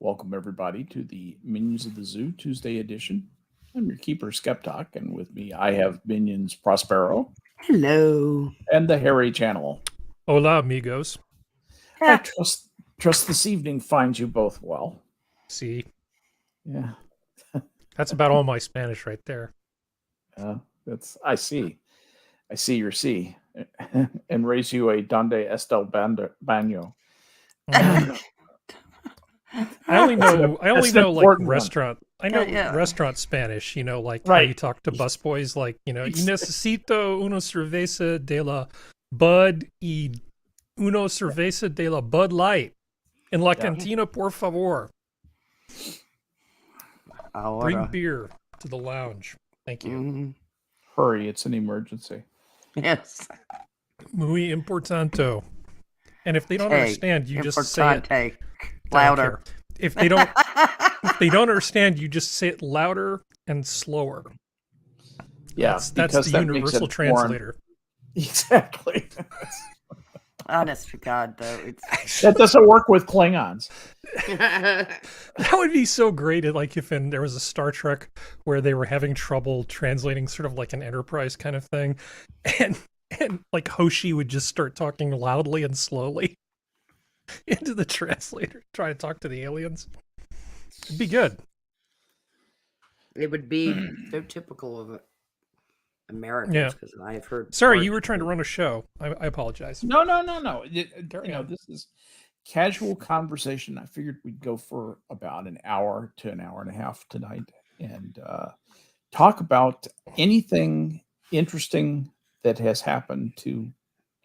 Welcome, everybody, to the Minions of the Zoo Tuesday edition. I'm your keeper, Skep, and with me I have Minions Prospero. Hello. And the Hairy Channel. Hola, amigos. I trust this evening finds you both well. See? Yeah. That's about all my Spanish right there. I see your C. And raise you a Donde Estel Baño. I only know like restaurant. I know Yeah. restaurant Spanish, like Right. how you talk to busboys, like, y necesito una cerveza de la Bud y uno cerveza de la Bud Light. En la cantina, por favor. Bring beer to the lounge. Thank you. Mm-hmm. Hurry, it's an emergency. Yes. Muy importante. And if they don't understand, you just say it louder. If they don't understand, you just say it louder and slower. Yeah, that's the universal translator. Exactly. Honest to God, though, that doesn't work with Klingons. That would be so great. Like if there was a Star Trek where they were having trouble translating, sort of like an Enterprise kind of thing, and like Hoshi would just start talking loudly and slowly into the translator, try to talk to the aliens. It'd be good. It would be so typical of Americans, because I've heard. Sorry, you were trying to run a show. I apologize. No. This is casual conversation. I figured we'd go for about an hour to an hour and a half tonight and talk about anything interesting that has happened to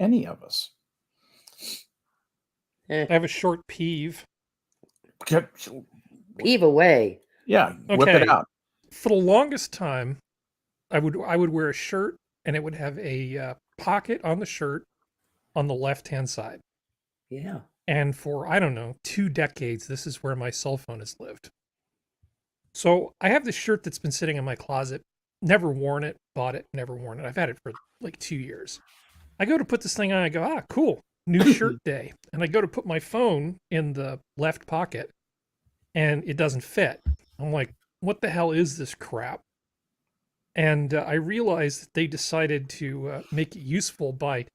any of us. I have a short peeve. Peeve away. Yeah, whip it out. For the longest time, I would wear a shirt and it would have a pocket on the shirt on the left-hand side. Yeah. And for, 2 decades, this is where my cell phone has lived. So I have this shirt that's been sitting in my closet, never worn it, bought it, never worn it. I've had it for like 2 years. I go to put this thing on, I go, cool, new shirt day. And I go to put my phone in the left pocket and it doesn't fit. I'm like, what the hell is this crap? And I realized that they decided to make it useful by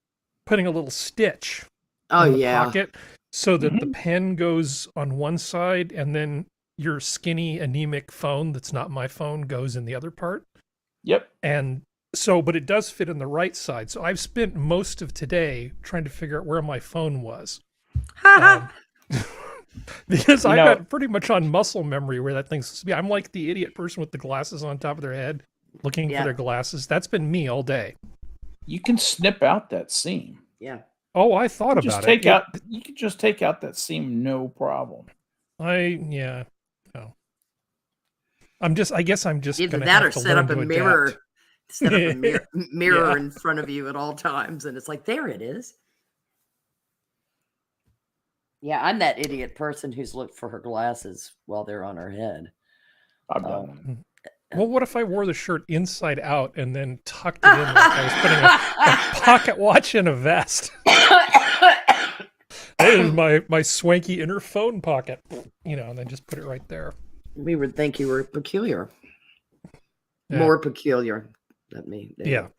putting a little stitch in the pocket so that the pen goes on one side and then your skinny, anemic phone that's not my phone goes in the other part. Yep. And so, but it does fit in the right side. So I've spent most of today trying to figure out where my phone was. Because I got pretty much on muscle memory where that thing's supposed to be. I'm like the idiot person with the glasses on top of their head looking for their glasses. That's been me all day. You can snip out that seam. Yeah. Oh, I thought about it. You can just take out that seam, no problem. No. I guess I'm just either gonna that have or to set learn up a to mirror. adapt. Set up a mirror in front of you at all times, and it's like, there it is. Yeah, I'm that idiot person who's looked for her glasses while they're on her head. I've done Well, what if I wore the shirt inside out and then tucked it in like I was putting a pocket watch in a vest? There's my swanky inner phone pocket, and then just put it right there. We would think you were peculiar. Yeah. More peculiar than me. Yeah.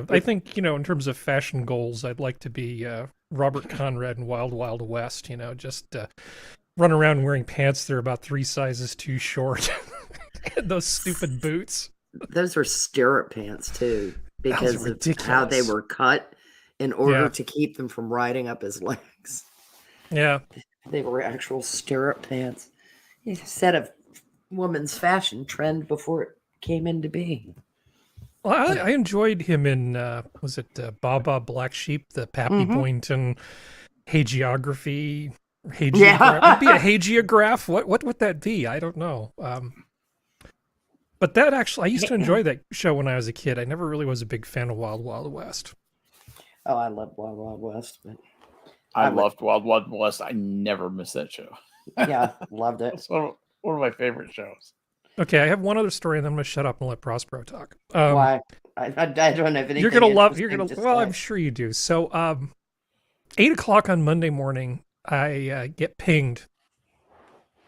I think, in terms of fashion goals, I'd like to be Robert Conrad in Wild Wild West, just run around wearing pants that are about 3 sizes too short. And those stupid boots. Those were stirrup pants, too, because of how they were cut in order to keep them from riding up his legs. Yeah. They were actual stirrup pants. He set a woman's fashion trend before it came into being. Well, I enjoyed him in, was it Baba Black Sheep, the Pappy Boynton hagiography? It'd be a hagiograph? What would that be? I don't know. But that actually, I used to enjoy that show when I was a kid. I never really was a big fan of Wild Wild West. Oh, I love Wild Wild West. But I loved Wild Wild West. I never missed that show. Yeah, loved it. It's one of my favorite shows. Okay, I have one other story, and then I'm going to shut up and let Prospero talk. Why? I don't have anything. You're going to love. Well, I'm sure you do. So, 8 o'clock on Monday morning, I get pinged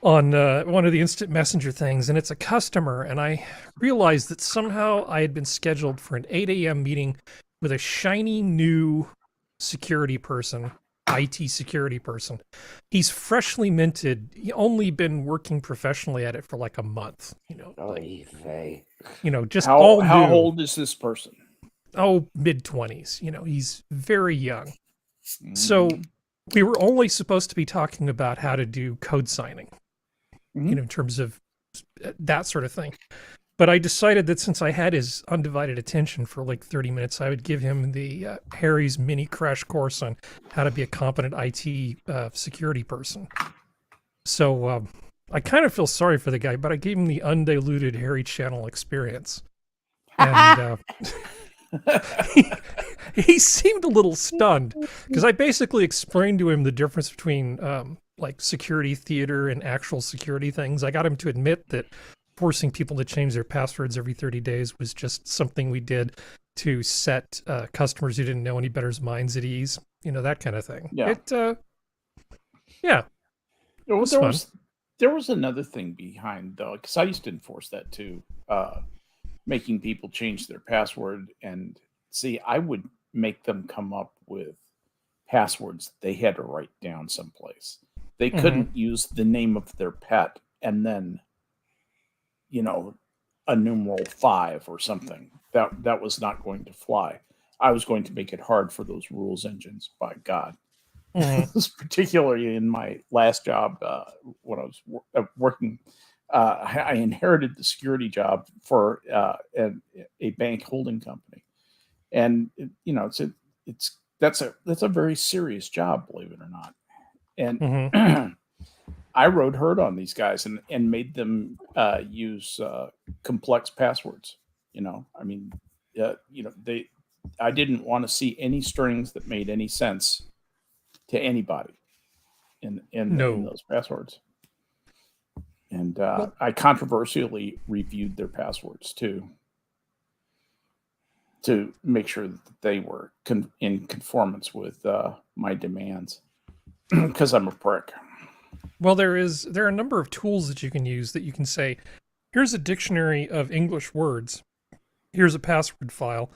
on one of the instant messenger things, and it's a customer, and I realized that somehow I had been scheduled for an 8 a.m. meeting with a shiny new security person, IT security person. He's freshly minted. He only been working professionally at it for like a month, just all new. How old is this person? Oh, mid-20s. He's very young. So we were only supposed to be talking about how to do code signing, in terms of that sort of thing. But I decided that since I had his undivided attention for like 30 minutes, I would give him the Harry's mini crash course on how to be a competent IT security person. So I kind of feel sorry for the guy, but I gave him the undiluted Harry Channel experience. And he seemed a little stunned because I basically explained to him the difference between like security theater and actual security things. I got him to admit that forcing people to change their passwords every 30 days was just something we did to set customers who didn't know any better's minds at ease, that kind of thing. Yeah. There was another thing behind, though, because I used to enforce that too, making people change their password. And see, I would make them come up with passwords they had to write down someplace. They couldn't use the name of their pet and then a numeral 5 or something. That was not going to fly. I was going to make it hard for those rules engines, by God. Particularly in my last job, when I was working, I inherited the security job for a bank holding company. And that's a very serious job, believe it or not. And I rode herd on these guys and made them use complex passwords. I didn't want to see any strings that made any sense to anybody in those passwords. And I controversially reviewed their passwords too, to make sure that they were in conformance with my demands, because I'm a prick. Well, there are a number of tools that you can use that you can say, here's a dictionary of English words. Here's a password file.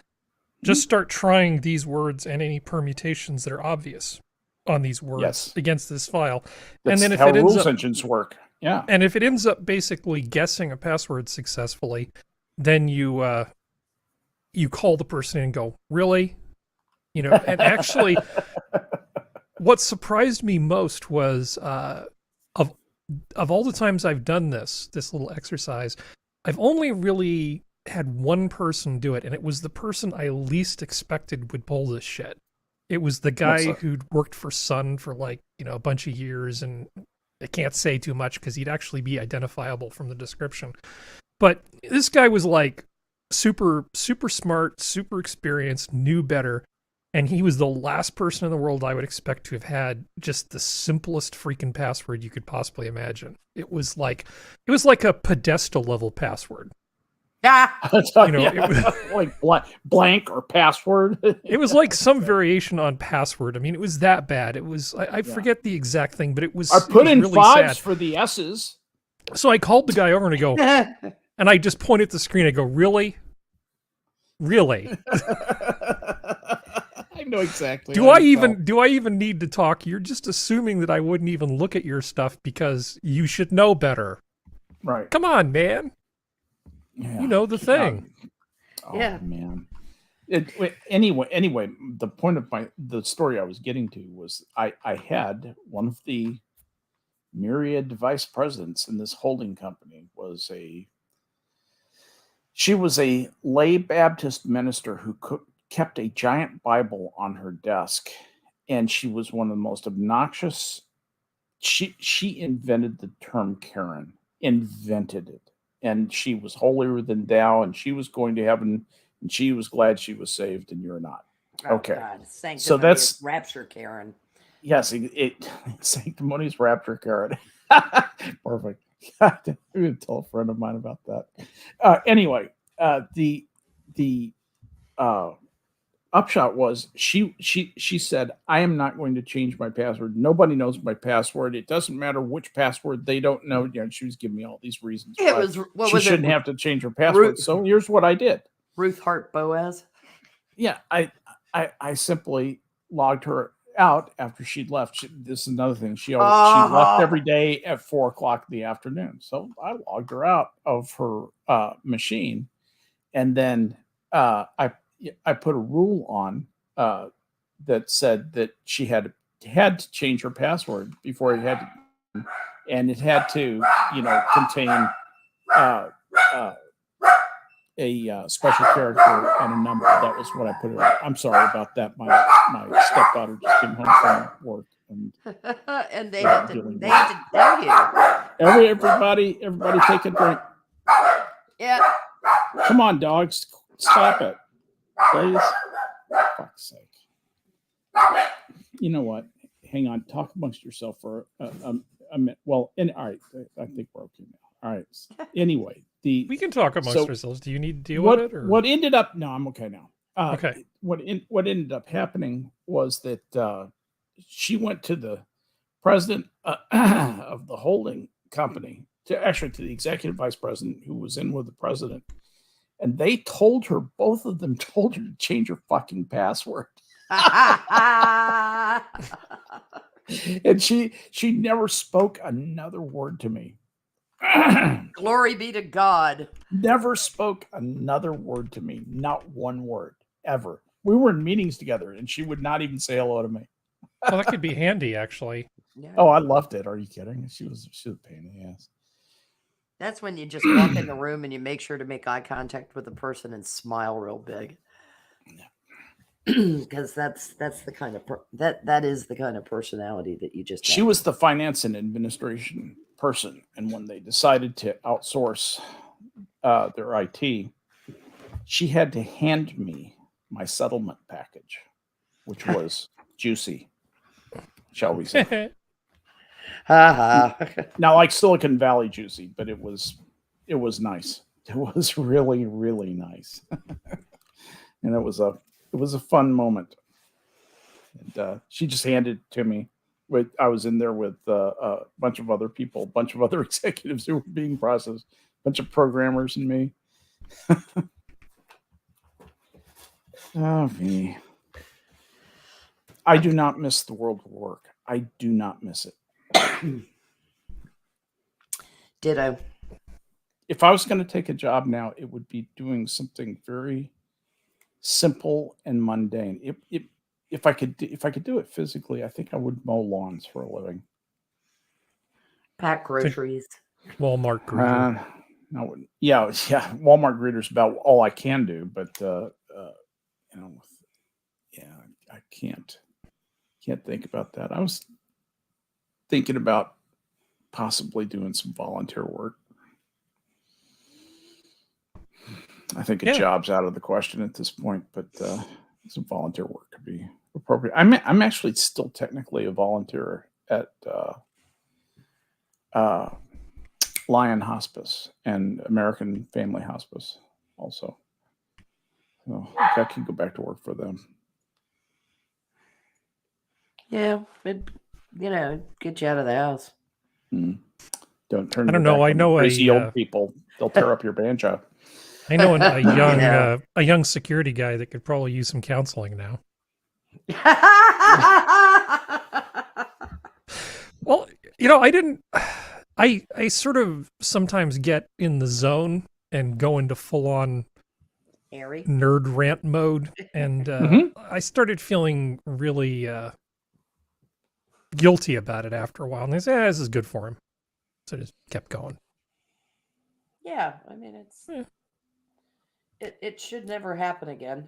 Just start trying these words and any permutations that are obvious on these words against this file. That's and then if how rules engines work. Yeah. And if it ends up basically guessing a password successfully, then you call the person in and go, really? And actually what surprised me most was of all the times I've done this little exercise, I've only really had one person do it, and it was the person I least expected would pull this shit. It was the guy who'd worked for Sun for a bunch of years, and I can't say too much because he'd actually be identifiable from the description. But this guy was super, super smart, super experienced, knew better. And he was the last person in the world I would expect to have had just the simplest freaking password you could possibly imagine. It was like a pedestal level password. It was blank or password. It was like some variation on password. I mean, it was that bad. It was I forget the exact thing, but it was. I put in really 5s sad. for the S's. So I called the guy over and I go, and I just point at the screen. I go, really? I know exactly. Do I even need to talk? You're just assuming that I wouldn't even look at your stuff because you should know better. Right. Come on, man. Yeah. You know the thing. Man. Anyway, the point of the story I was getting to was I had one of the myriad vice presidents in this holding company she was a lay Baptist minister who kept a giant Bible on her desk, and she was one of the most obnoxious. She invented the term Karen, invented it, and she was holier than thou, and she was going to heaven, and she was glad she was saved, and you're not. Okay, God. So that's rapture, Karen. Yes, sanctimonious rapture, Karen. Perfect. I'm going to tell a friend of mine about that. Anyway, upshot was she said, I am not going to change my password. Nobody knows my password. It doesn't matter which password, they don't know. You know, she was giving me all these reasons why she shouldn't have to change her password. So here's what I did. Ruth Hart Boaz. Yeah, I simply logged her out after she'd left. This is another thing. She left every day at 4:00 in the afternoon. So I logged her out of her machine, and then I put a rule on that said that she had to change her password before it had to, and it had to, contain a special character and a number. That was what I put it on. I'm sorry about that. My stepdaughter just came home from work, and they had to tell you. Everybody take a drink. Yeah. Come on, dogs. Stop it, please. For fuck's sake. You know what? Hang on. Talk amongst yourself for a minute. Well, all right. I think we're okay now. All right. Anyway, we can talk amongst ourselves. Do you need to deal with it? Or? What ended up? No, I'm okay now. Okay. What ended up happening was that she went to the president of the holding company, to the executive vice president who was in with the president, and they told her, both of them told her to change her fucking password. And she never spoke another word to me. Glory be to God. Never spoke another word to me. Not one word, ever. We were in meetings together, and she would not even say hello to me. Well, that could be handy, actually. Yeah. Oh, I loved it. Are you kidding? She was a pain in the ass. That's when you just walk in the room and you make sure to make eye contact with the person and smile real big. Because that's the kind of that is the kind of personality that you just. She was the finance and administration person, and when they decided to outsource their IT, she had to hand me my settlement package, which was juicy, shall we say? Now, like Silicon Valley juicy, but it was nice. It was really, really nice, and it was a fun moment. And she just handed it to me. I was in there with a bunch of other people, a bunch of other executives who were being processed, a bunch of programmers and me. Oh, me. I do not miss the world of work. I do not miss it. Ditto. If I was going to take a job now, it would be doing something very simple and mundane. If I could do it physically, I think I would mow lawns for a living. Pack groceries. Walmart greeter. Yeah. Walmart greeter is about all I can do, but I can't think about that. I was thinking about possibly doing some volunteer work. I think a job's out of the question at this point, but some volunteer work could be appropriate. I'm actually still technically a volunteer at Lion Hospice and American Family Hospice also. So I can go back to work for them. Yeah, it get you out of the house. Don't turn. I don't know. I know crazy old people. They'll tear up your banjo. I know a young security guy that could probably use some counseling now. Well, I sort of sometimes get in the zone and go into full on nerd rant mode, and I started feeling really guilty about it after a while. And I said, this is good for him. So I just kept going. Yeah, I mean, it should never happen again.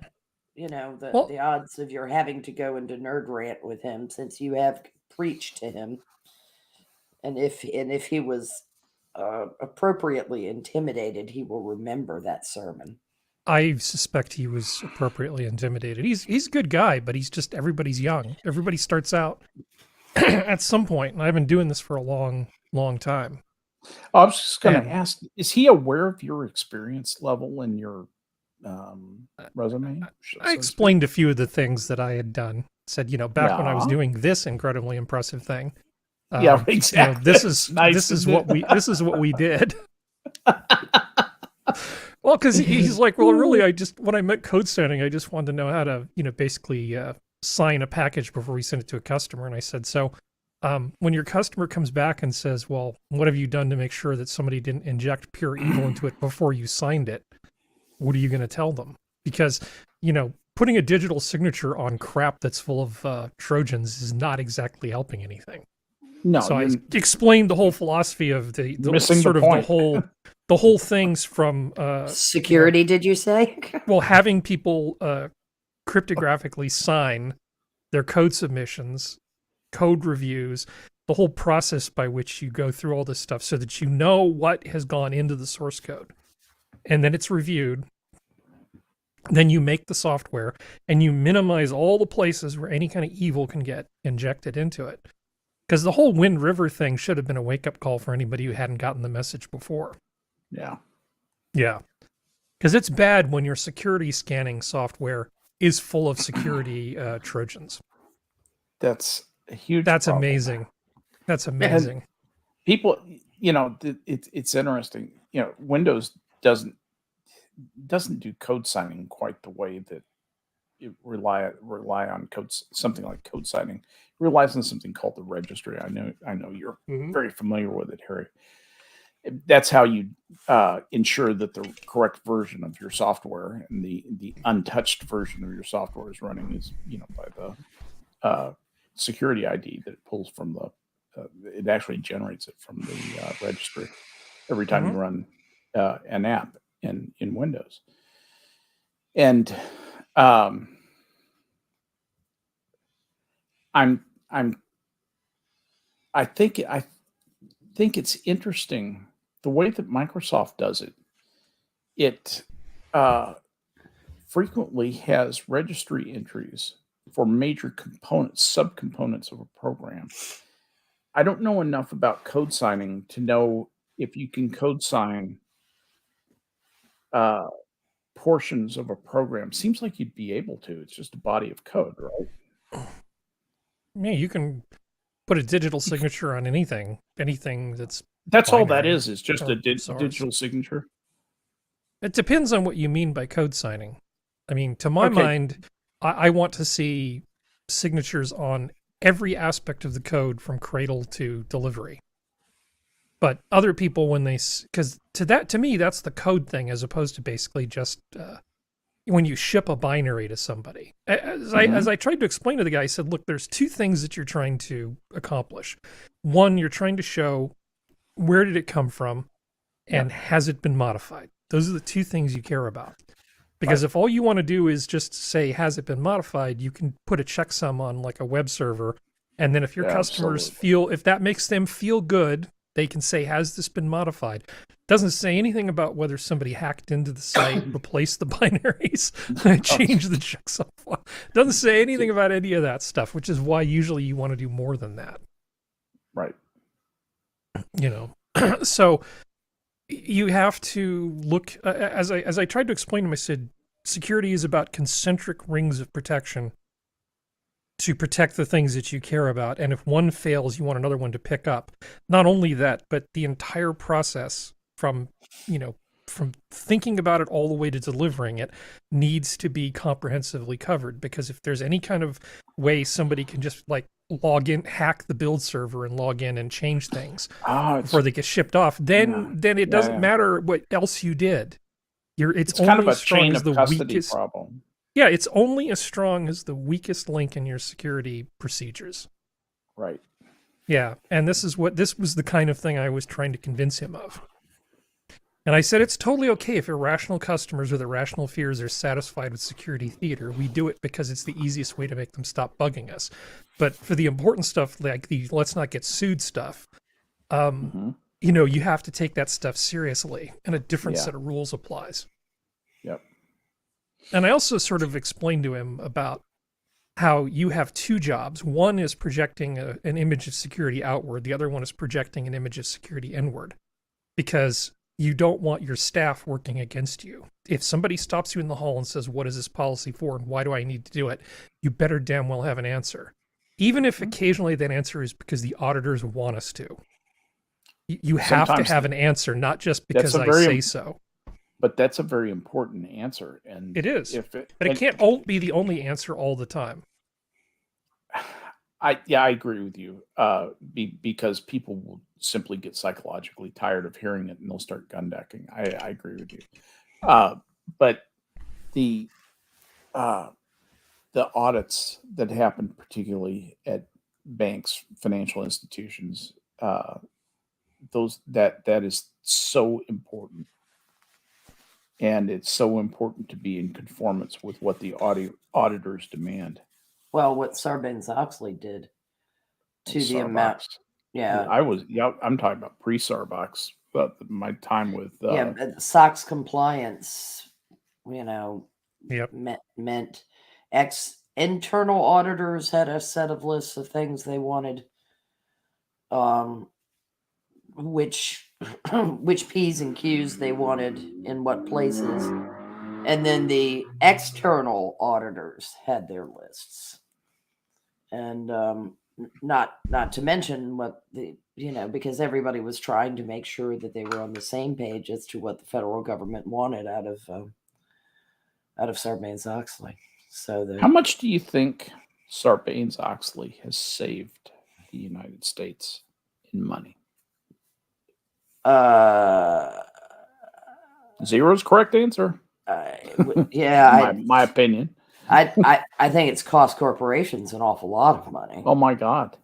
The odds of your having to go into nerd rant with him, since you have preached to him, and if he was appropriately intimidated, he will remember that sermon. I suspect he was appropriately intimidated. He's a good guy, but everybody's young. Everybody starts out at some point, and I've been doing this for a long, long time. I was just going to ask, is he aware of your experience level and your resume? I explained a few of the things that I had done. Said, back when I was Yeah. doing this incredibly impressive thing. Yeah, exactly. This is Nice, this is isn't what it? this is what we did. Well, because he's like, well, really, when I met code signing, I just wanted to know how to, basically sign a package before we send it to a customer. And I said, so when your customer comes back and says, well, what have you done to make sure that somebody didn't inject pure evil into it before you signed it? What are you going to tell them? Because, putting a digital signature on crap that's full of Trojans is not exactly helping anything. No. So I explained the whole philosophy of the missing sort the of point. the whole things from security. Did you say? Well, having people cryptographically sign their code submissions, code reviews, the whole process by which you go through all this stuff, so that you know what has gone into the source code, and then it's reviewed. Then you make the software, and you minimize all the places where any kind of evil can get injected into it. Because the whole Wind River thing should have been a wake-up call for anybody who hadn't gotten the message before. Yeah. Yeah. Because it's bad when your security scanning software is full of security Trojans. That's a huge That's problem. amazing. That's amazing. And people, it's interesting. Windows doesn't do code signing quite the way that it rely on something like code signing. It relies on something called the registry. I know you're very familiar with it, Harry. That's how you ensure that the correct version of your software and the untouched version of your software is running is by the security ID that it pulls from the. It actually generates it from the registry every time you run an app in Windows. And I think it's interesting the way that Microsoft does it. It frequently has registry entries for major subcomponents of a program. I don't know enough about code signing to know if you can code sign portions of a program. Seems like you'd be able to. It's just a body of code, right? Yeah, you can put a digital signature on anything that's all that is just a digital signature. It depends on what you mean by code signing. I mean, to my mind, I want to see signatures on every aspect of the code from cradle to delivery. But other people, because to me, that's the code thing, as opposed to basically just when you ship a binary to somebody. As I tried to explain to the guy, I said, look, there's two things that you're trying to accomplish. One, you're trying to show where did it come from, and has it been modified? Those are the two things you care about. Because if all you want to do is just say, has it been modified, you can put a checksum on like a web server. And then if your customers if that makes them feel good, they can say, has this been modified? Doesn't say anything about whether somebody hacked into the site, replaced the binaries, changed the checksum file. Doesn't say anything about any of that stuff, which is why usually you want to do more than that. Right. So you have to look, as I tried to explain to him, I said, security is about concentric rings of protection to protect the things that you care about. And if one fails, you want another one to pick up. Not only that, but the entire process from thinking about it all the way to delivering it needs to be comprehensively covered. Because if there's any kind of way somebody can just like log in, hack the build server and log in and change things before they get shipped off, then it doesn't matter what else you did. It's only kind of a as strong chain as of the custody weakest problem. Yeah, it's only as strong as the weakest link in your security procedures. Right. Yeah, and this was the kind of thing I was trying to convince him of. And I said, it's totally okay if irrational customers with irrational fears are satisfied with security theater. We do it because it's the easiest way to make them stop bugging us. But for the important stuff, like the let's not get sued stuff, you have to take that stuff seriously, and a different set of rules applies. Yep. And I also sort of explained to him about how you have two jobs. One is projecting an image of security outward. The other one is projecting an image of security inward. Because, you don't want your staff working against you. If somebody stops you in the hall and says, what is this policy for and why do I need to do it? You better damn well have an answer. Even if occasionally that answer is because the auditors want us to. You have to have an answer, not just because I say so. But that's a very important answer. And it is. But it can't be the only answer all the time. I agree with you. Because people will simply get psychologically tired of hearing it and they'll start gun decking. I agree with you. But the audits that happen, particularly at banks, financial institutions, that is so important. And it's so important to be in conformance with what the auditors demand. Well, what Sarbanes-Oxley did to the amount. Yeah. I'm talking about pre-Sarbox, but my time with SOX compliance, meant internal auditors had a set of lists of things they wanted, which P's and Q's they wanted in what places. And then the external auditors had their lists. And not to mention what because everybody was trying to make sure that they were on the same page as to what the federal government wanted out of Sarbanes-Oxley. So how much do you think Sarbanes-Oxley has saved the United States in money? Zero is correct answer. My opinion. I think it's cost corporations an awful lot of money. Oh my God.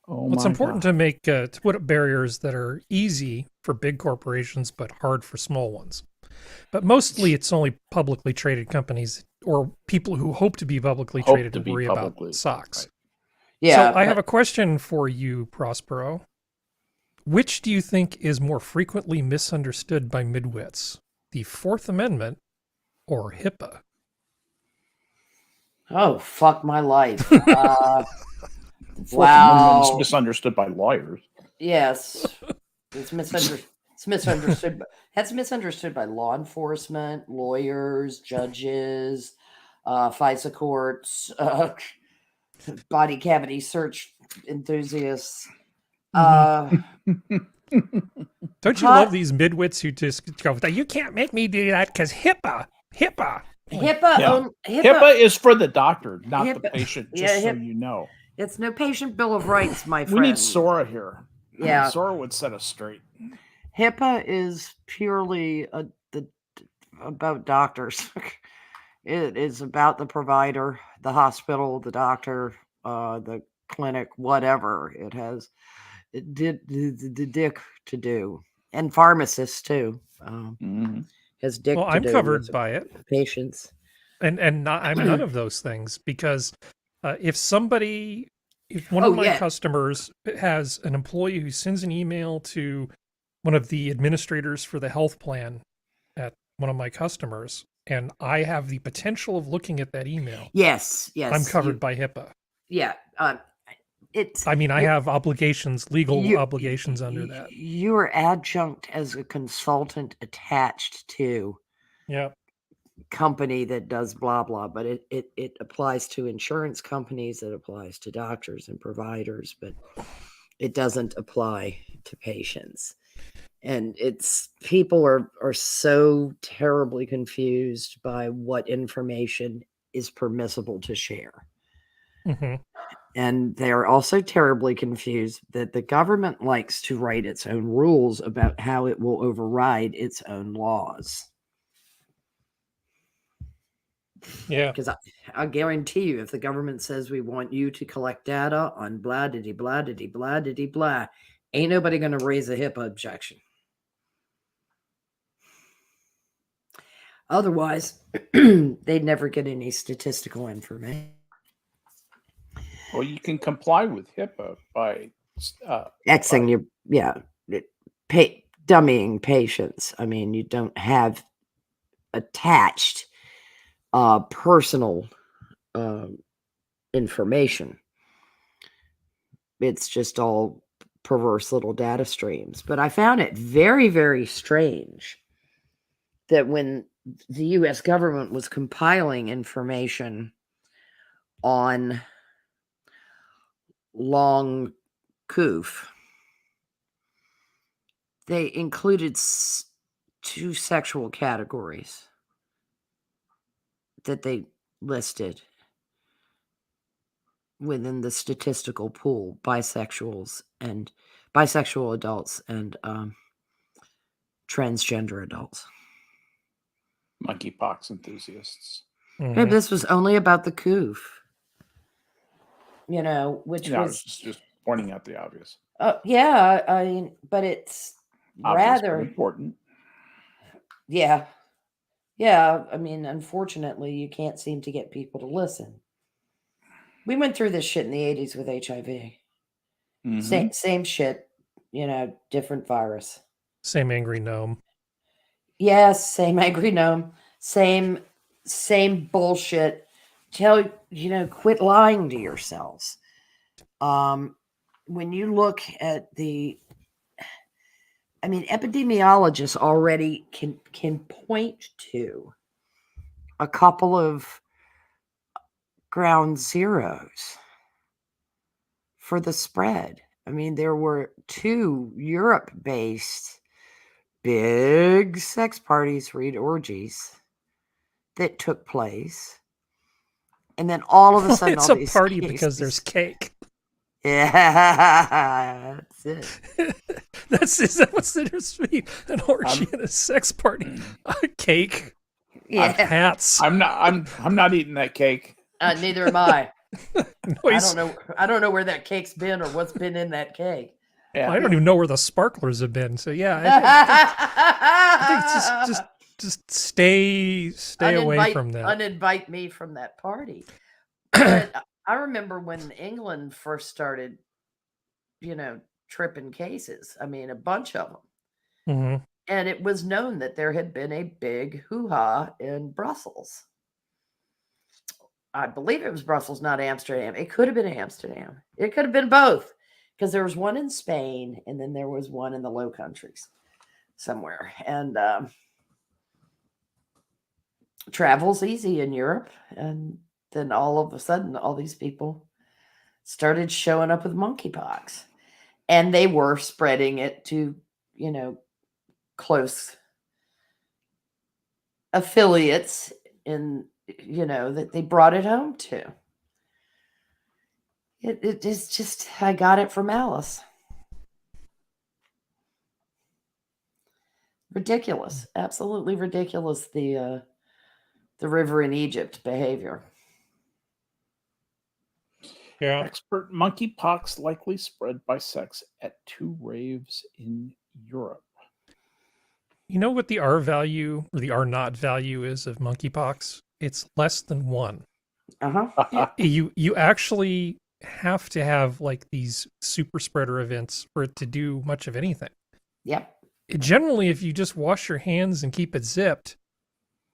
It's important to make to put up barriers that are easy for big corporations but hard for small ones. But mostly it's only publicly traded companies or people who hope to be publicly traded to worry about SOX. Right. Yeah. So I have a question for you, Prospero. Which do you think is more frequently misunderstood by midwits? The Fourth Amendment or HIPAA? Oh, fuck my life. Wow. It's misunderstood by lawyers. Yes. It's misunderstood. That's misunderstood by law enforcement, lawyers, judges, FISA courts, body cavity search enthusiasts. Don't you love these midwits who just go, you can't make me do that because HIPAA. HIPAA is for the doctor, not the patient, just so you know. It's no patient bill of rights, my friend. We need Sora here. Yeah. Sora would set us straight. HIPAA is purely about doctors. It is about the provider, the hospital, the doctor, the clinic, whatever. It has the dick to do. And pharmacists, too. Has dick to do. I'm covered by it. Patients. And I'm none of those things because if one of my customers has an employee who sends an email to one of the administrators for the health plan at one of my customers, and I have the potential of looking at that email. Yes. I'm covered by HIPAA. Yeah. I have legal obligations under that. You are adjunct as a consultant attached to company that does blah blah, but it applies to insurance companies, it applies to doctors and providers, but it doesn't apply to patients. And people are so terribly confused by what information is permissible to share. Mm-hmm. And they're also terribly confused that the government likes to write its own rules about how it will override its own laws. Yeah. Because I guarantee you, if the government says we want you to collect data on blah, diddy, blah, diddy, blah, diddy, blah, ain't nobody going to raise a HIPAA objection. Otherwise, they'd never get any statistical information. Well, you can comply with HIPAA by Xing dummying patients. I mean, you don't have attached personal information. It's just all perverse little data streams. But I found it very, very strange that when the U.S. government was compiling information on Long Koof, they included 2 sexual categories that they listed within the statistical pool: bisexual adults and transgender adults. Monkeypox enthusiasts. Mm-hmm. This was only about the Koof, which was just pointing out the obvious. Yeah, I mean, but it's obvious, rather but important. Yeah. Yeah, I mean, unfortunately, you can't seem to get people to listen. We went through this shit in the 80s with HIV. Mm-hmm. Same shit, different virus. Same angry gnome. Yes, same angry gnome. Same bullshit. Quit lying to yourselves. When you look at epidemiologists already can point to a couple of ground zeros for the spread. I mean, there were 2 Europe-based big sex parties, orgies, that took place. And then all of a sudden, it's a party because there's cake. Yeah, that's it. Is that what's the difference between an orgy and a sex party? A cake. Yeah. Hats. I'm not eating that cake. Neither am I. I don't know where that cake's been or what's been in that cake. Yeah. I don't even know where the sparklers have been. So yeah, I think just stay away from that. Uninvite me from that party. But I remember when England first started, tripping cases. I mean, a bunch of them. Mm-hmm. And it was known that there had been a big hoo-ha in Brussels. I believe it was Brussels, not Amsterdam. It could have been Amsterdam. It could have been both, because there was one in Spain and then there was one in the Low Countries somewhere. And travel's easy in Europe. And then all of a sudden, all these people started showing up with monkeypox. And they were spreading it to, close affiliates in, that they brought it home to. It is just, I got it from Alice. Ridiculous. Absolutely ridiculous, the river in Egypt behavior. Yeah. Expert: monkeypox likely spread by sex at 2 raves in Europe. You know what the R value or the R naught value is of monkeypox? It's less than 1. Uh-huh. You actually have to have like these super spreader events for it to do much of anything. Yep. Generally, if you just wash your hands and keep it zipped,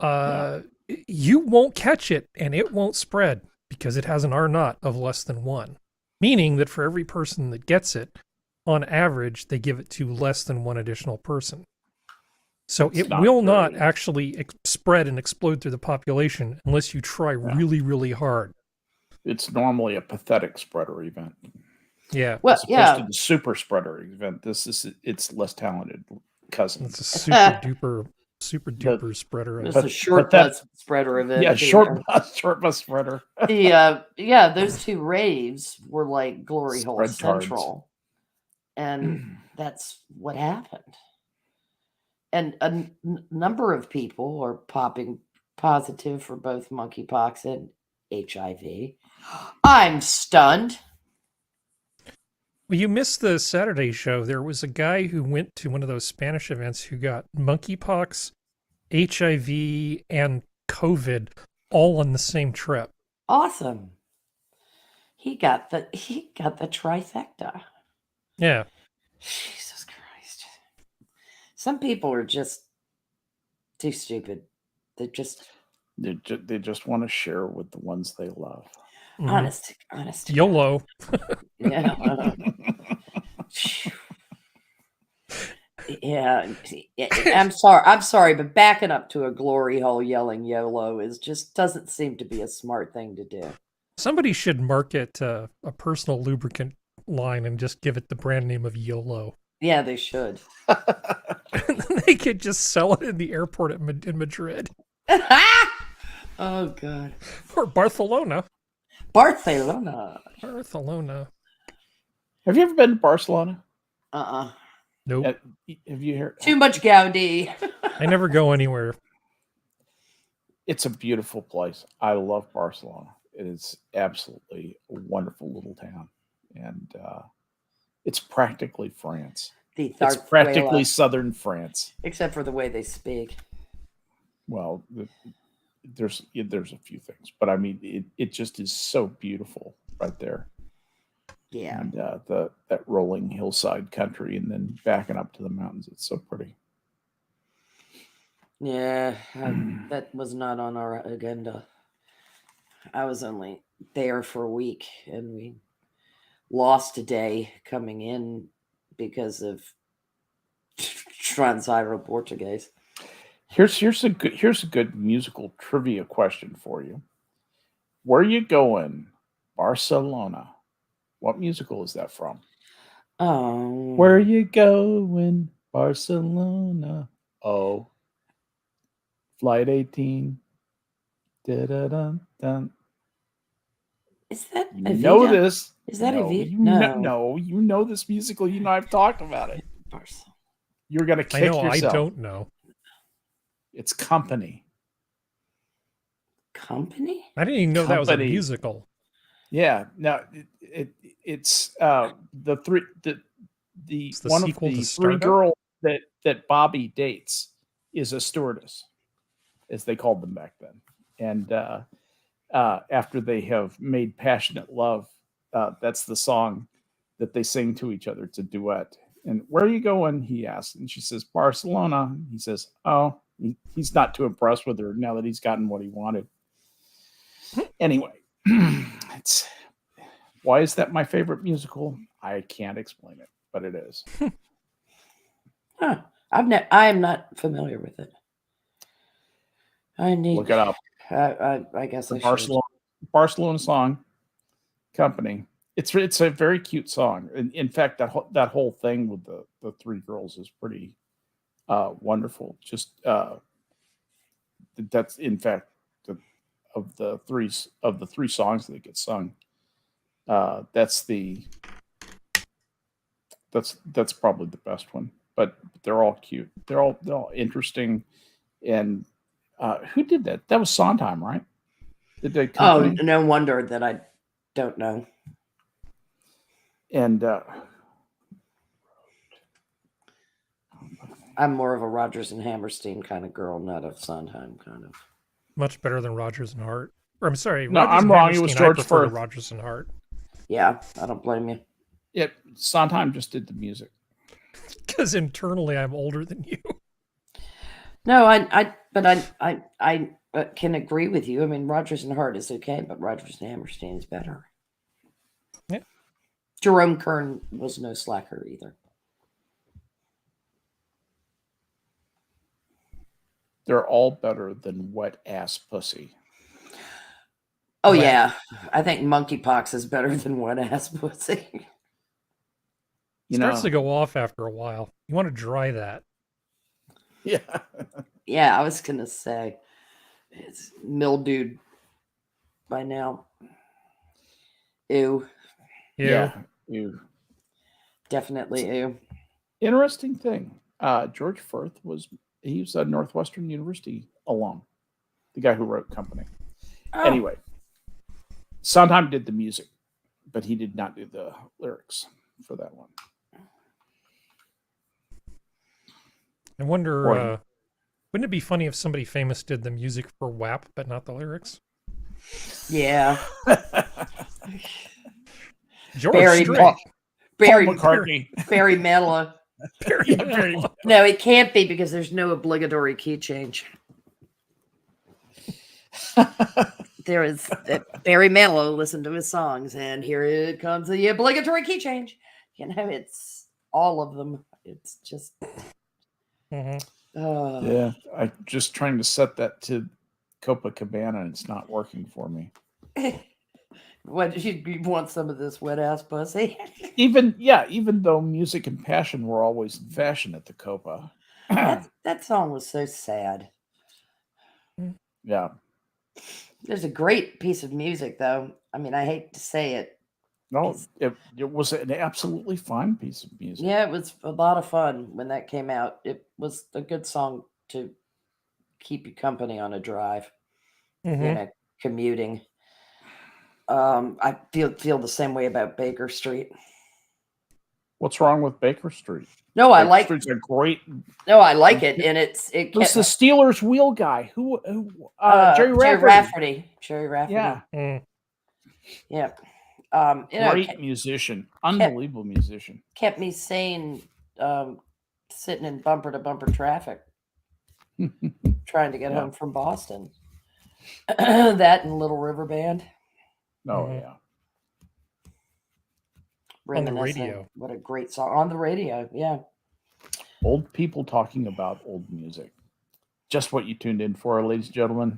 you won't catch it and it won't spread because it has an R naught of less than 1. Meaning that for every person that gets it, on average, they give it to less than 1 additional person. So it will not actually spread and explode through the population unless you try really, really hard. It's normally a pathetic spreader event. Yeah. Well, as opposed to the super spreader event. It's less talented cousin. It's a super duper spreader. It's a short bus spreader event. Yeah, short bus spreader. Those 2 raves were like glory hole central. And that's what happened. And a number of people are popping positive for both monkeypox and HIV. I'm stunned. Well, you missed the Saturday show. There was a guy who went to one of those Spanish events who got monkeypox, HIV, and COVID all on the same trip. Awesome. He got the trifecta. Yeah. Jesus Christ. Some people are just too stupid. They just want to share with the ones they love. Honest. YOLO. Yeah. Yeah, I'm sorry, but backing up to a glory hole yelling YOLO just doesn't seem to be a smart thing to do. Somebody should market a personal lubricant line and just give it the brand name of YOLO. Yeah, they should. They could just sell it in the airport in Madrid. Oh, God. Or Barcelona. Barcelona. Have you ever been to Barcelona? Nope. Have you heard? Too much Gaudi. I never go anywhere. It's a beautiful place. I love Barcelona. It is absolutely a wonderful little town. And it's practically France. It's practically southern France. Except for the way they speak. Well, there's a few things. But I mean, it just is so beautiful right there. Yeah. And that rolling hillside country and then backing up to the mountains. It's so pretty. Yeah, that was not on our agenda. I was only there for a week and we lost a day coming in because of Transiro Portuguese. Here's a good musical trivia question for you. Where you going, Barcelona? What musical is that from? Oh. Where you going, Barcelona? Oh. Flight 18. Da-da-dun-dun. Is that you know this? Is that Evita? No, you know this musical. You know I've talked about it. You're gonna kick yourself. I don't know. It's Company. Company? I didn't even know that was a musical. Yeah, no, it's the three one of the three girls that Bobby dates is a stewardess, as they called them back then. And after they have made passionate love, that's the song that they sing to each other. It's a duet. And where are you going? He asks, and she says Barcelona. He says, "Oh, he's not too impressed with her now that he's gotten what he wanted." Anyway. Why is that my favorite musical? I can't explain it, but it is. Huh. I am not familiar with it. I need look it up. I guess the Barcelona song Company. It's a very cute song. In fact, that whole thing with the three girls is pretty wonderful. Just that's in fact of the three songs that get sung. That's probably the best one, but they're all cute. They're all interesting. And who did that? That was Sondheim, right? Did they? Oh, no wonder that I don't know. And I'm more of a Rodgers and Hammerstein kind of girl, not a Sondheim kind of. Much better than Rodgers and Hart. Or I'm sorry, no, Rodgers I'm wrong. It was George Firth. Rodgers and Hart. Yeah, I don't blame you. Yeah, Sondheim just did the music. Because internally, I'm older than you. No, I can agree with you. I mean, Rodgers and Hart is okay, but Rodgers and Hammerstein is better. Yeah. Jerome Kern was no slacker either. They're all better than Wet Ass Pussy. Oh, yeah. I think monkeypox is better than Wet Ass Pussy. It starts to go off after a while. You want to dry that. Yeah. Yeah, I was going to say. It's mildewed by now. Ew. Yeah. Ew. Definitely ew. Interesting thing. George Firth was a Northwestern University alum. The guy who wrote Company. Oh. Anyway. Sondheim did the music, but he did not do the lyrics for that one. I wonder, wouldn't it be funny if somebody famous did the music for WAP, but not the lyrics? Yeah. George Barry McCartney. Barry Manilow. No, it can't be because there's no obligatory key change. There is Barry Manilow listened to his songs, and here it comes the obligatory key change. You know, it's all of them. It's just yeah. I'm just trying to set that to Copacabana, and it's not working for me. What, you want some of this wet ass pussy? Even though music and passion were always in fashion at the Copa. that song was so sad. Yeah. There's a great piece of music, though. I mean, I hate to say it. No, it was an absolutely fine piece of music. Yeah, it was a lot of fun when that came out. It was a good song to keep you company on a drive, commuting. I feel the same way about Baker Street. What's wrong with Baker Street? No, I like Street's a great. No, I like it, and it. Who's the Steelers wheel guy? Who? Jerry Rafferty. Jerry Rafferty. Yeah. Yeah. Great musician, unbelievable musician. Kept me sane, sitting in bumper to bumper traffic, trying to get home from Boston. That and Little River Band. Oh yeah. On the radio. What a great song on the radio. Yeah. Old people talking about old music. Just what you tuned in for, ladies and gentlemen.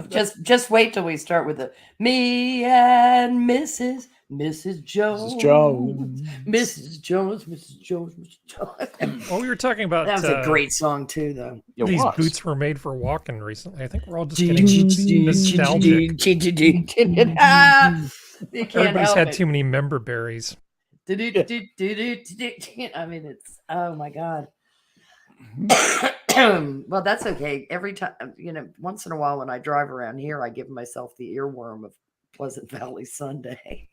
Just wait till we start with the me and Mrs. Jones. Mrs. Jones. Well, we were talking about that was a great song too, though. These boots were made for walking recently. I think we're all just getting nostalgic. Everybody's had too many member berries. I mean, it's oh my god. Well, that's okay. Every time, once in a while when I drive around here, I give myself the earworm of Pleasant Valley Sunday.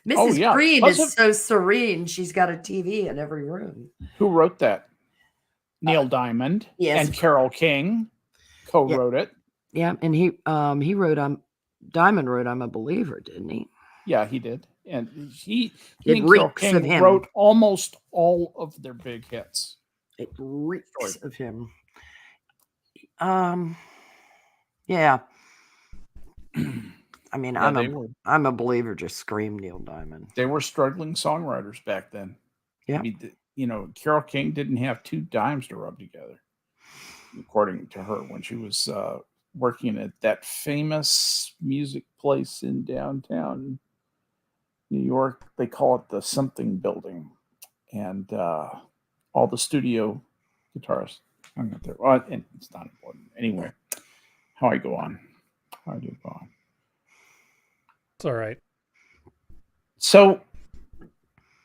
Mrs. Green is so serene. She's got a TV in every room. Who wrote that? Neil Diamond. Yes. And Carole King co-wrote it. Yeah, and he wrote Diamond wrote I'm a Believer, didn't he? Yeah, he did. And he and Carole King wrote almost all of their big hits. It reeks of him. Yeah. I mean, I'm a Believer. Just scream Neil Diamond. They were struggling songwriters back then. Yeah. I mean, Carole King didn't have two dimes to rub together, according to her, when she was working at that famous music place in downtown New York. They call it the something building, and all the studio guitarists hung up there. Well, and it's not important anyway. How I do go on? It's all right. So,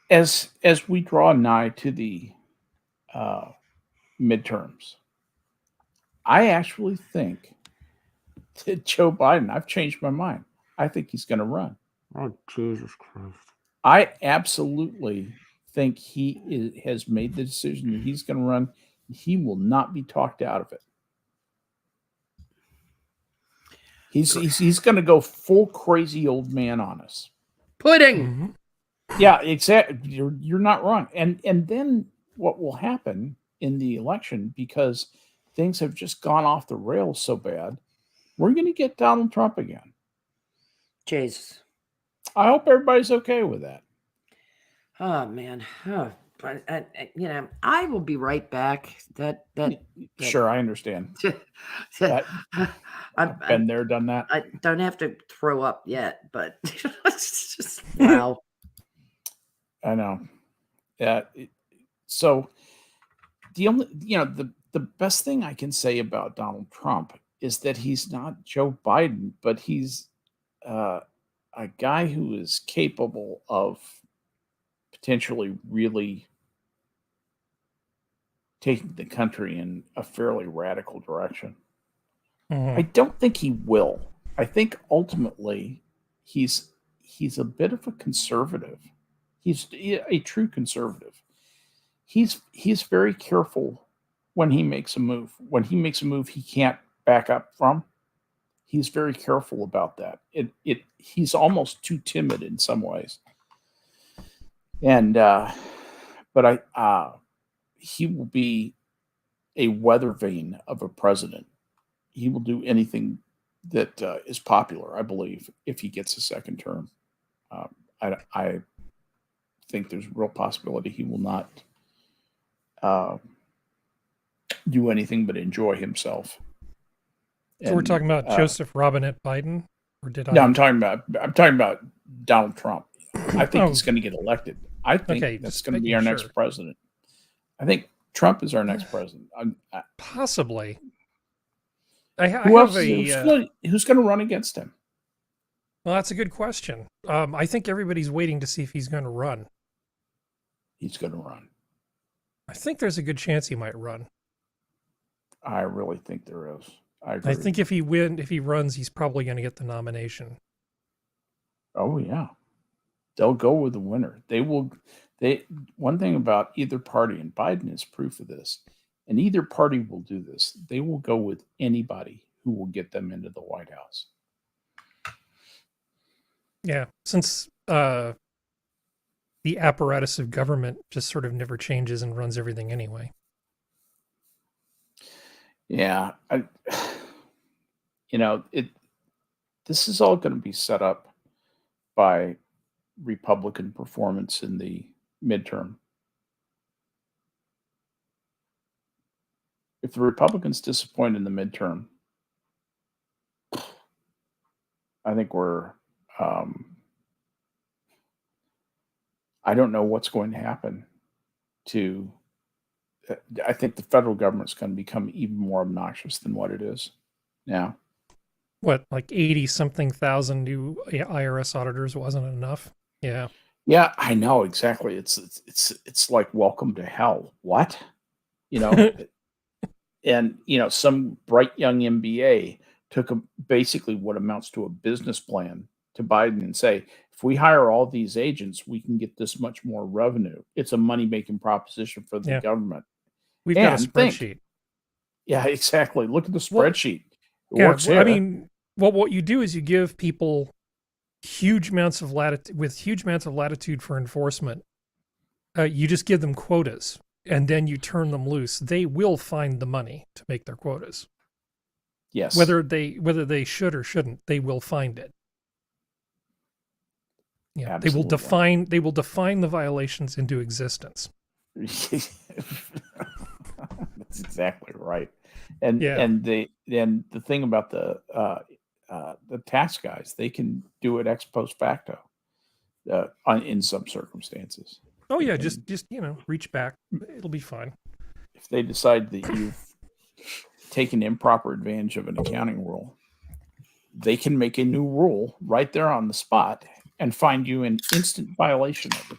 as we draw nigh to the midterms, I actually think that Joe Biden. I've changed my mind. I think he's going to run. Oh, Jesus Christ! I absolutely think he has made the decision that he's going to run. He will not be talked out of it. He's going to go full crazy old man on us. Pudding. Mm-hmm. Yeah, exactly. You're not wrong. And then what will happen in the election, because things have just gone off the rails so bad, we're going to get Donald Trump again. Jesus. I hope everybody's okay with that. Oh man. But I will be right back. That sure, I understand. I've been there, done that. I don't have to throw up yet, but it's just wow. I know. So the only, the best thing I can say about Donald Trump is that he's not Joe Biden, but he's a guy who is capable of potentially really taking the country in a fairly radical direction. Mm-hmm. I don't think he will. I think ultimately he's a bit of a conservative. He's a true conservative. He's very careful when he makes a move. When he makes a move he can't back up from, he's very careful about that. He's almost too timid in some ways. And but he will be a weather vane of a president. He will do anything that is popular, I believe, if he gets a second term. I think there's a real possibility he will not do anything but enjoy himself. So we're talking about Joseph Robinette Biden, or did I? No, I'm talking about Donald Trump. I think he's going to get elected. I think that's going to be our next president. I think Trump is our next president. Possibly. Who's going to run against him? Well, that's a good question. I think everybody's waiting to see if he's going to run. He's going to run. I think there's a good chance he might run. I really think there is. I think if he runs, he's probably going to get the nomination. Oh yeah, they'll go with the winner. One thing about either party, and Biden is proof of this, and either party will do this. They will go with anybody who will get them into the White House. Yeah, since the apparatus of government just sort of never changes and runs everything anyway. Yeah, this is all going to be set up by Republican performance in the midterm. If the Republicans disappoint in the midterm, I think I don't know what's going to happen I think the federal government's going to become even more obnoxious than what it is now. What, like 80-something thousand new IRS auditors wasn't enough? Yeah. Yeah, I know exactly. It's like welcome to hell. What? And some bright young MBA took basically what amounts to a business plan to Biden and say, if we hire all these agents, we can get this much more revenue. It's a money-making proposition for the government. We've got a spreadsheet. Yeah, exactly. Look at the spreadsheet. It works here. I mean, what you do is you give people huge amounts of latitude for enforcement. You just give them quotas, and then you turn them loose. They will find the money to make their quotas. Yes. Whether they should or shouldn't, they will find it. Yeah, absolutely. They will define the violations into existence. That's exactly right. And the thing about the tax guys, they can do it ex post facto in some circumstances. Oh yeah, just reach back. It'll be fine. If they decide that you've taken improper advantage of an accounting rule, they can make a new rule right there on the spot and find you an instant violation of it.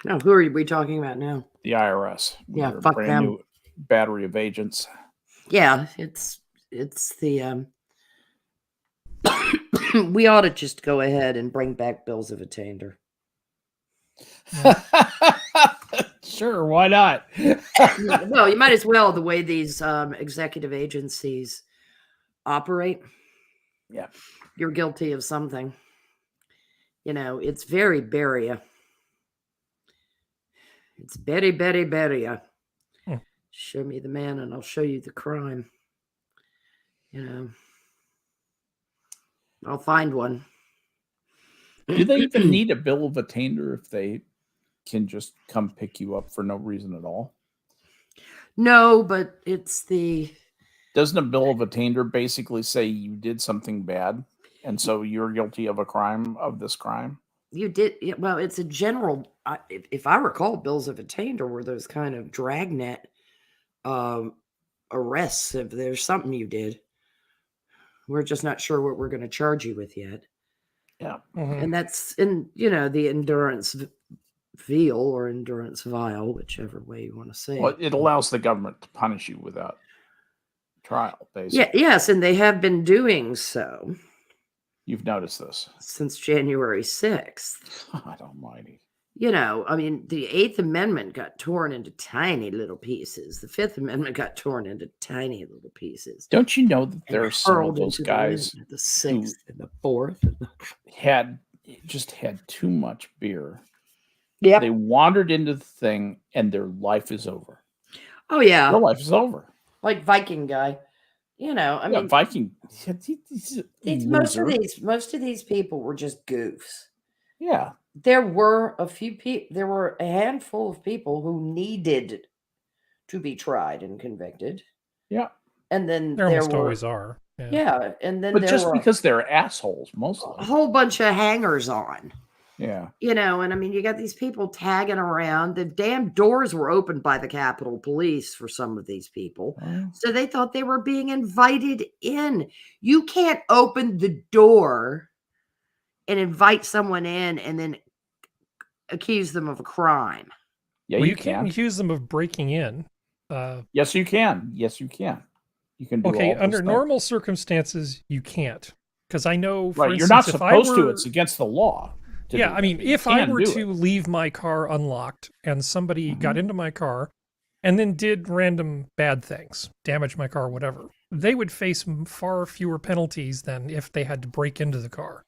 Now, who are we talking about now? The IRS. Yeah, fuck them. New battery of agents. Yeah, it's the we ought to just go ahead and bring back bills of attainder. Sure, why not? Well, you might as well, the way these executive agencies operate. Yeah. You're guilty of something. It's very Beria. It's Betty Beria. Show me the man and I'll show you the crime. I'll find one. Do they even need a bill of attainder if they can just come pick you up for no reason at all? No, but Doesn't a bill of attainder basically say you did something bad and so you're guilty of this crime? You did. Well, it's a general, if I recall, bills of attainder were those kind of dragnet arrests. If there's something you did, we're just not sure what we're going to charge you with yet. Yeah. Mm-hmm. And that's the endurance veal or endurance vile, whichever way you want to say it. It allows the government to punish you without trial, basically. Yeah, yes, and they have been doing so. You've noticed this since January 6th. God almighty. The 8th Amendment got torn into tiny little pieces. The 5th Amendment got torn into tiny little pieces. Don't you know that there are some of those guys, the 6th and the 4th, had too much beer. Yeah, they wandered into the thing, and their life is over. Oh yeah, their life is over. Like Viking guy. Viking. Most of these people were just goofs. Yeah. There were a few people, there were a handful of people who needed to be tried and convicted. Yeah. And then There there almost were, always are. yeah, and then But there just were because they're assholes, mostly. a whole bunch of hangers on. Yeah. And I mean, you got these people tagging around. The damn doors were opened by the Capitol Police for some of these people. So they thought they were being invited in. You can't open the door and invite someone in and then accuse them of a crime. Yeah, Well, you can't can. accuse them of breaking in. Yes, you can. Yes, you can. You can do Okay, all under those normal circumstances, you can't. Because I know, for right. instance, You're not if supposed I to. were, It's against the law. yeah, I mean, if I were to it. leave my car unlocked and somebody got Mhm. into my car and then did random bad things, damage my car, whatever, they would face far fewer penalties than if they had to break into the car.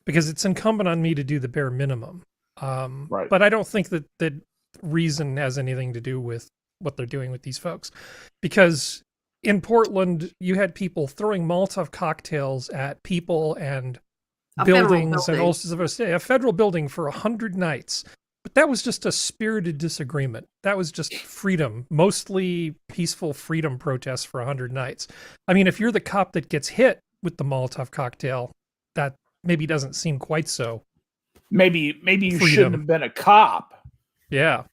Because it's incumbent on me to do the bare minimum. Right. But I don't think that reason has anything to do with what they're doing with these folks. Because in Portland, you had people throwing Molotov cocktails at people and buildings and all sorts of stuff. A federal building for 100 nights. But that was just a spirited disagreement. That was just freedom, mostly peaceful freedom protests for 100 nights. I mean, if you're the cop that gets hit with the Molotov cocktail, that maybe doesn't seem quite so. Maybe you freedom. shouldn't have been a cop. Yeah.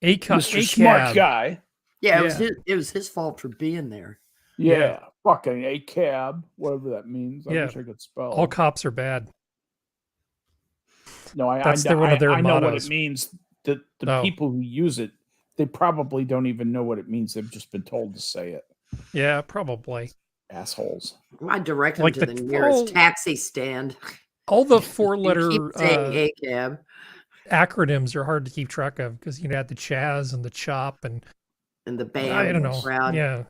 Mr. Smart Guy. Yeah, it was his fault for being there. Yeah. Fucking a cab, whatever that means. I wish I could spell. All cops are bad. No, That's one of their I know mottos. what it means. The people who use it, they probably don't even know what it means. They've just been told to say it. Yeah, probably. Assholes. I direct them to the nearest taxi stand. All the four-letter A cab acronyms are hard to keep track of because you had the Chaz and the Chop and the band. I don't know. Crowd. Yeah.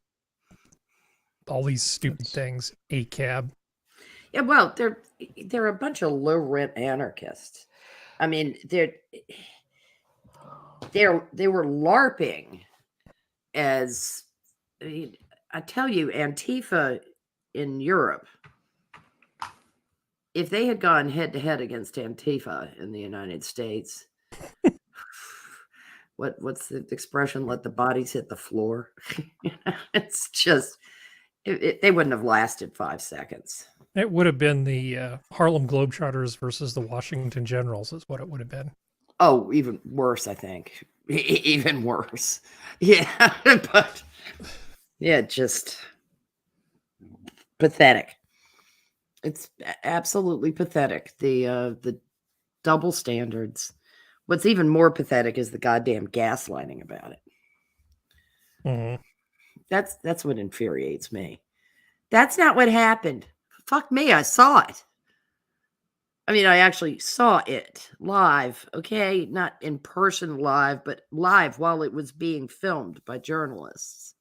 All these stupid things. A cab. Yeah, well, they're a bunch of low rent anarchists. I mean, they were LARPing as I tell you, Antifa in Europe. If they had gone head to head against Antifa in the United States, what's the expression? Let the bodies hit the floor. It's just they wouldn't have lasted 5 seconds. It would have been the Harlem Globetrotters versus the Washington Generals is what it would have been. Oh, even worse, I think. Even worse. Yeah, but yeah, just pathetic. It's absolutely pathetic. The double standards. What's even more pathetic is the goddamn gaslighting about it. Mm-hmm. That's what infuriates me. That's not what happened. Fuck me, I saw it. I mean, I actually saw it live, okay? Not in person live, but live while it was being filmed by journalists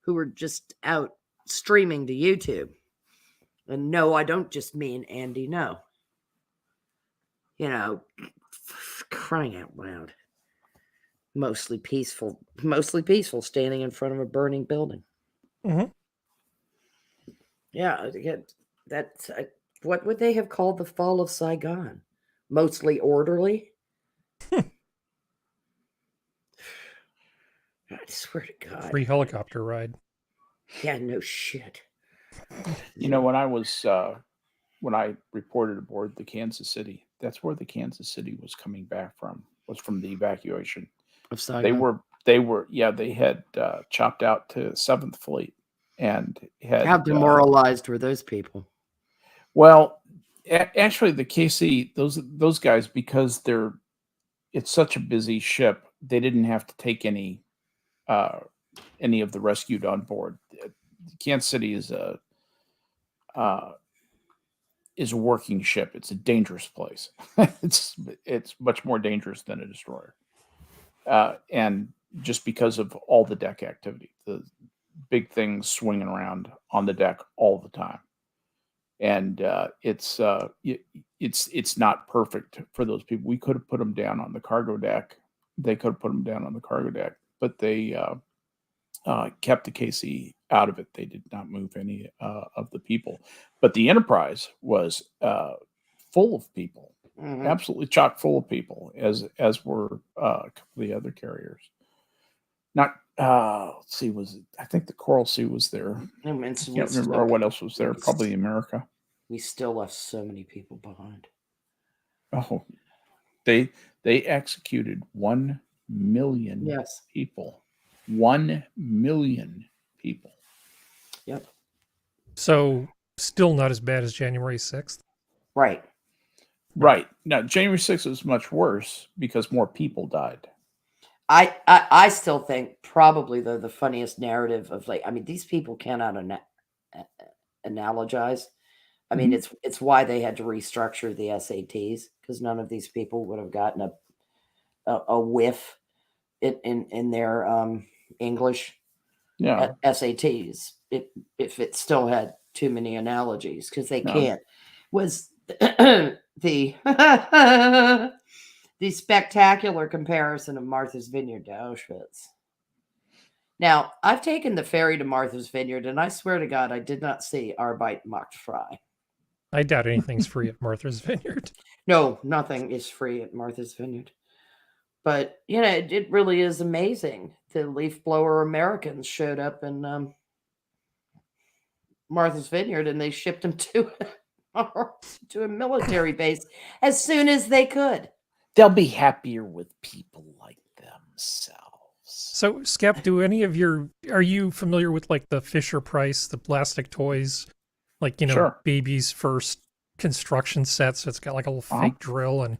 who were just out streaming to YouTube. And no, I don't just mean Andy, no. Crying out loud. Mostly peaceful, standing in front of a burning building. Mm-hmm. Yeah, that's what would they have called the fall of Saigon? Mostly orderly? I swear to God. Free helicopter ride. Yeah, no shit. When I was when I reported aboard the Kansas City, that's where the Kansas City was coming back from. Was from the evacuation of Saigon. They had chopped out to 7th Fleet and had. How demoralized were those people? Well, actually, the KC those guys, because it's such a busy ship, they didn't have to take any of the rescued on board. Kansas City is a working ship. It's a dangerous place. it's much more dangerous than a destroyer, and just because of all the deck activity, the big things swinging around on the deck all the time, and it's not perfect for those people. We could have put them down on the cargo deck. They could have put them down on the cargo deck, but they kept the KC out of it. They did not move any of the people. But the Enterprise was full of people, Mhm. absolutely chock full of people, as were a couple of the other carriers. Not let's see, was it? I think the Coral Sea was there. I can't remember what else was there. Probably America. We still left so many people behind. Oh, they executed 1 million people. 1 million people. Yep. So still not as bad as January 6th. Right. Right. Now, January 6th was much worse because more people died. I still think probably the funniest narrative of like, I mean, these people cannot analogize. I mean, it's why they had to restructure the SATs, because none of these people would have gotten a whiff in their English SATs if it still had too many analogies, because they can't. Was the spectacular comparison of Martha's Vineyard to Auschwitz. Now, I've taken the ferry to Martha's Vineyard, and I swear to God, I did not see Arbeit macht frei. I doubt anything's free at Martha's Vineyard. No, nothing is free at Martha's Vineyard. But, you know, it really is amazing. The leaf blower Americans showed up in Martha's Vineyard, and they shipped them to a military base as soon as they could. They'll be happier with people like themselves. So, Skep, are you familiar with like the Fisher-Price, the plastic toys? Like, you know, baby's first construction set. So it's got like a little fake drill and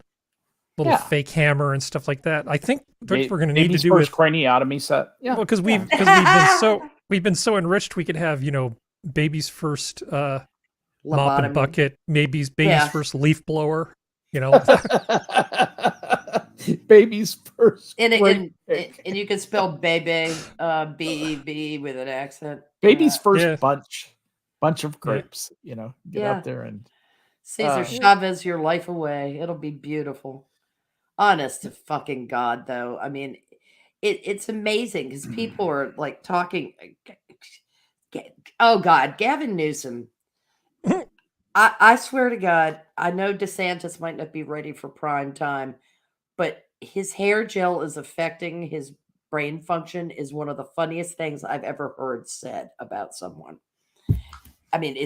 little fake hammer and stuff like that. I think what we're going to need to do with craniotomy set. Yeah. Well, because we've been so enriched, we could have, you know, baby's first mop and bucket, baby's first leaf blower, you know. Baby's first. And you can spell baby B with an accent. Baby's first bunch of grapes, you know. Get out there and Cesar Chavez your life away. It'll be beautiful. Honest to fucking God, though. I mean, it's amazing because people are like talking. Oh God, Gavin Newsom. I swear to God, I know DeSantis might not be ready for prime time, but his hair gel is affecting his brain function is one of the funniest things I've ever heard said about someone. I mean,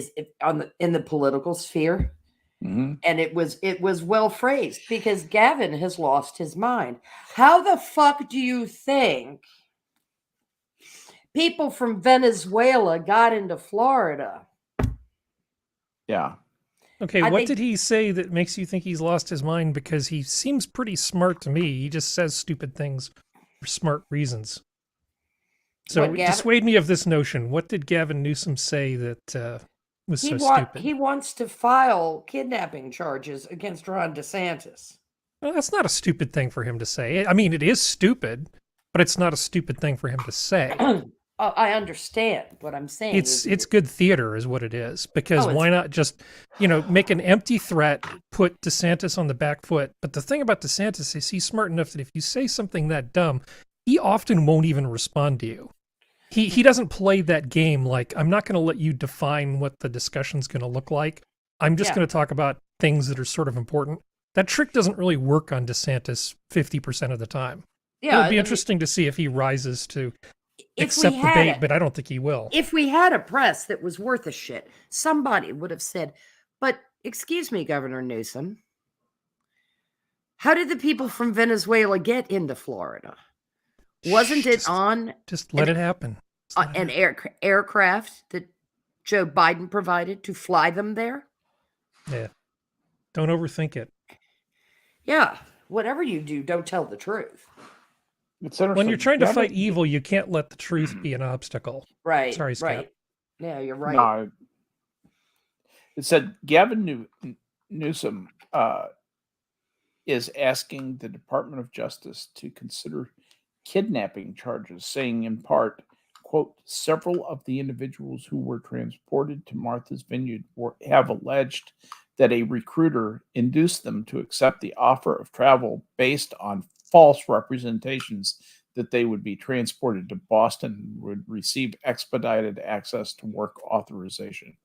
in the political sphere. Mm-hmm. And it was well phrased because Gavin has lost his mind. How the fuck do you think people from Venezuela got into Florida? Yeah. Okay, what did he say that makes you think he's lost his mind? Because he seems pretty smart to me. He just says stupid things for smart reasons. So dissuade me of this notion. What did Gavin Newsom say that was so stupid? He wants to file kidnapping charges against Ron DeSantis. Well, that's not a stupid thing for him to say. I mean, it is stupid, but it's not a stupid thing for him to say. I understand what I'm saying. It's good theater is what it is, because why not just, you know, make an empty threat, put DeSantis on the back foot. But the thing about DeSantis is he's smart enough that if you say something that dumb, he often won't even respond to you. He doesn't play that game like, I'm not going to let you define what the discussion's going to look like. I'm just going to talk about things that are sort of important. That trick doesn't really work on DeSantis 50% of the time. Yeah, it'll be interesting to see if he rises to accept the bait, but I don't think he will. If we had a press that was worth a shit, somebody would have said, but excuse me, Governor Newsom, how did the people from Venezuela get into Florida? Wasn't it on... Just let it happen. An aircraft that Joe Biden provided to fly them there? Yeah. Don't overthink it. Yeah. Whatever you do, don't tell the truth. When you're trying to fight evil, you can't let the truth be an obstacle. Right. Sorry, Skep. Right. Yeah, you're right. No, it said Gavin Newsom is asking the Department of Justice to consider kidnapping charges, saying in part, quote, several of the individuals who were transported to Martha's Vineyard have alleged that a recruiter induced them to accept the offer of travel based on false representations that they would be transported to Boston and would receive expedited access to work authorization.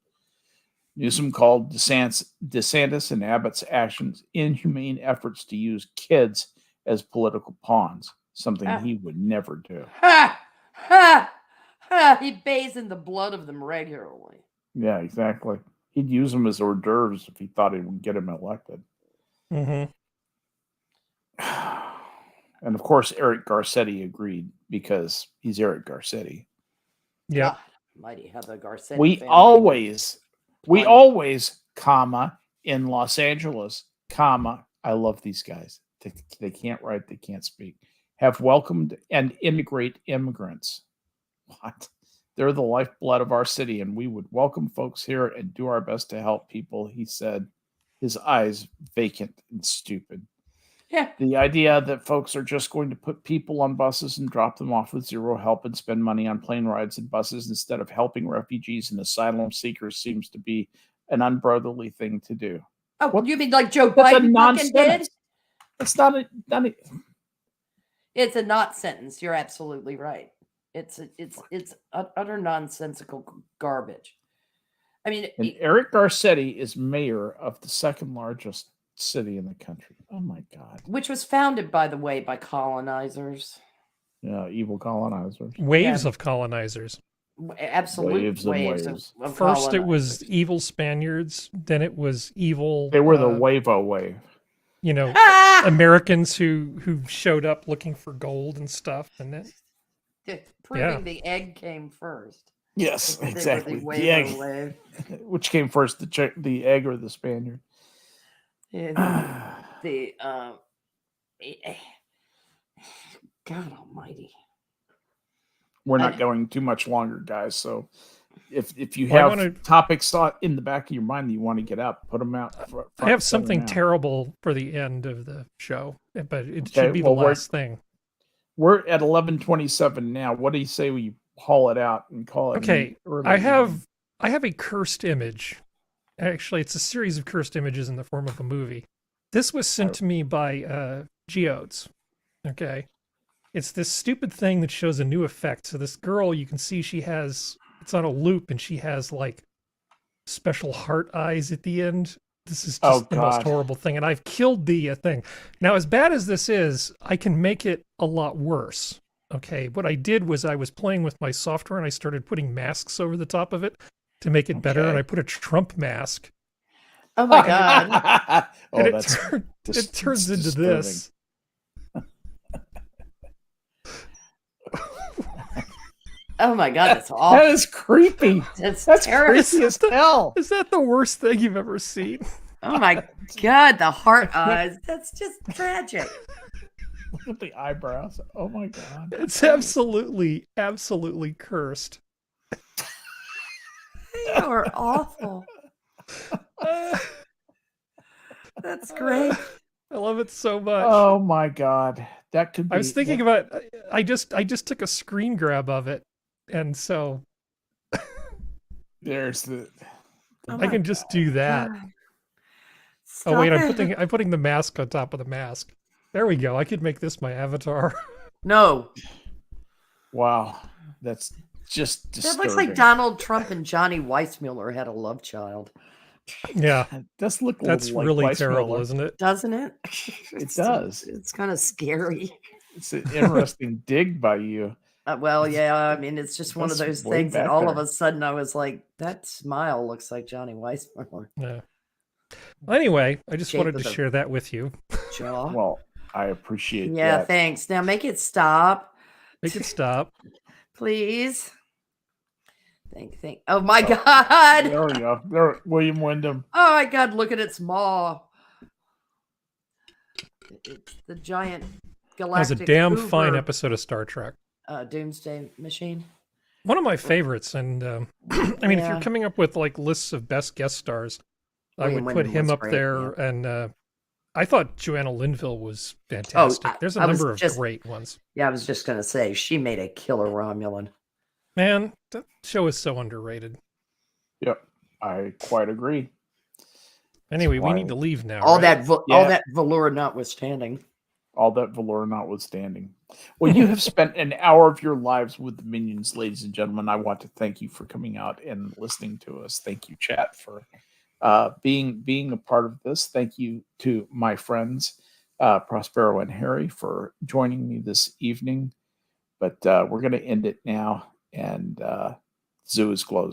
Newsom called DeSantis and Abbott's actions inhumane efforts to use kids as political pawns, something he would never do. Ha! Ha! Ha! He bathes in the blood of them regularly. Yeah, exactly. He'd use them as hors d'oeuvres if he thought it would get him elected. Mm-hmm. And of course, Eric Garcetti agreed because he's Eric Garcetti. Yeah. God, mighty how the Garcetti We family always, comma, in Los Angeles, comma, I love these guys. They can't write, they can't speak. Have welcomed and integrate immigrants. What? They're the lifeblood of our city, and we would welcome folks here and do our best to help people, he said, his eyes vacant and stupid. Yeah. The idea that folks are just going to put people on buses and drop them off with zero help and spend money on plane rides and buses instead of helping refugees and asylum seekers seems to be an unbrotherly thing to do. Oh, what? You mean like Joe That's a Biden fucking did? It's not a. It's a not sentence. You're absolutely right. It's utter nonsensical garbage. I mean, and Eric Garcetti is mayor of the second largest city in the country. Oh my God. Which was founded, by the way, by colonizers. Yeah, evil colonizers. Waves of colonizers. Absolute waves. Of First it was evil Spaniards, then it was evil... They were the Wavo wave. You know, Americans who showed up looking for gold and stuff. And then... Proving the egg came first. Yes, exactly. The egg. Wave. Which came first, the egg or the Spaniard? Yeah, God almighty. We're not going too much longer, guys. So if you have topics in the back of your mind that you want to get up, put them out. I have something terrible for the end of the show, but it should be the last thing. We're at 11:27 now. What do you say we haul it out and call it? Okay, I have a cursed image. Actually, it's a series of cursed images in the form of a movie. This was sent to me by Geodes. Okay. It's this stupid thing that shows a new effect. So this girl, you can see it's on a loop and she has like special heart eyes at the end. This is just the most horrible thing. And I've killed the thing. Now, as bad as this is, I can make it a lot worse. Okay. What I did was I was playing with my software and I started putting masks over the top of it to make it better, and I put a Trump mask. Oh my God! And it turns into this. Oh my God, that's awful. That is creepy. That's crazy as hell. Is that the worst thing you've ever seen? Oh my God, the heart eyes. That's just tragic. Look at the eyebrows. Oh my God. It's absolutely, absolutely cursed. They are awful. That's great. I love it so much. Oh my God. That could be. I was thinking about I just took a screen grab of it, and so there's the I can just do that. Oh wait, I'm putting the mask on top of the mask. There we go. I could make this my avatar. No. Wow. That's just disturbing. That looks like Donald Trump and Johnny Weissmuller had a love child. Yeah. It does look that's like really Weissmuller. terrible, isn't it? Doesn't it? It does. It's kind of scary. It's an interesting dig by you. Well, yeah, I mean, it's just one of those things that all of a sudden I was like, that smile looks like Johnny Weissmuller. Yeah. Well, anyway, I just wanted to share that with you. Jaw. Well, I appreciate that. Yeah, thanks. Now make it stop. Make it stop. Please. Think. Oh my God. There we go. There, William Wyndham. Oh my God, look at its maw. It's the giant galactic. That was a damn fine episode of Star Trek. Doomsday Machine. One of my favorites, and I mean, if you're coming up with like lists of best guest stars, I would put him up there. And I thought Joanna Linville was fantastic. There's a number of great ones. Yeah, I was just gonna say she made a killer Romulan. Man, that show is so underrated. Yep, I quite agree. Anyway, we need to leave now. All that velour notwithstanding. all that Valor notwithstanding. Well, you have spent an hour of your lives with the minions, ladies and gentlemen. I want to thank you for coming out and listening to us. Thank you, chat, for being a part of this. Thank you to my friends, Prospero and Harry, for joining me this evening. But we're going to end it now, and zoo is closed.